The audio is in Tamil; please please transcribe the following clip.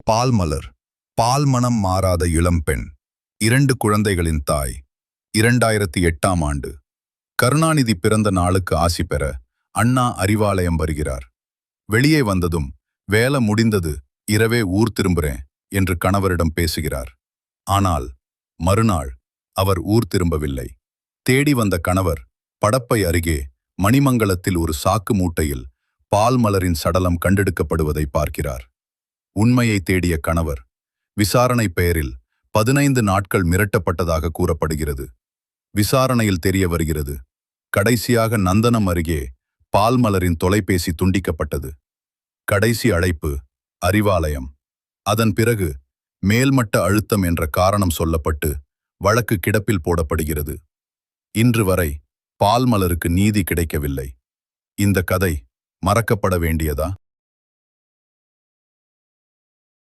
பால்மலர், பால் மனம் மாறாத இளம்பெண், 2 குழந்தைகளின் தாய். 2008ஆம் ஆண்டு கருணாநிதி பிறந்த நாளுக்கு ஆசி பெற அண்ணா அறிவாலயம் வருகிறார். வெளியே வந்ததும், வேலை முடிந்தது, இரவே ஊர் திரும்புறேன் என்று கணவரிடம் பேசுகிறார். ஆனால் மறுநாள் அவர் ஊர் திரும்பவில்லை. தேடி வந்த கணவர் படப்பை அருகே மணிமங்கலத்தில் ஒரு சாக்கு மூட்டையில் பால்மலரின் சடலம் கண்டெடுக்கப்படுவதை பார்க்கிறார். உண்மையை தேடிய கணவர் விசாரணை பெயரில் 15 நாட்கள் மிரட்டப்பட்டதாக கூறப்படுகிறது. விசாரணையில் தெரிய வருகிறது, கடைசியாக நந்தனம் அருகே பால்மலரின் தொலைபேசி துண்டிக்கப்பட்டது. கடைசி அழைப்பு அறிவாலயம். அதன் பிறகு மேல்மட்ட அழுத்தம் என்ற காரணம் சொல்லப்பட்டு வழக்கு கிடப்பில் போடப்படுகிறது. இன்று வரை பால்மலருக்கு நீதி கிடைக்கவில்லை. இந்த கதை மறக்கப்பட வேண்டியதா?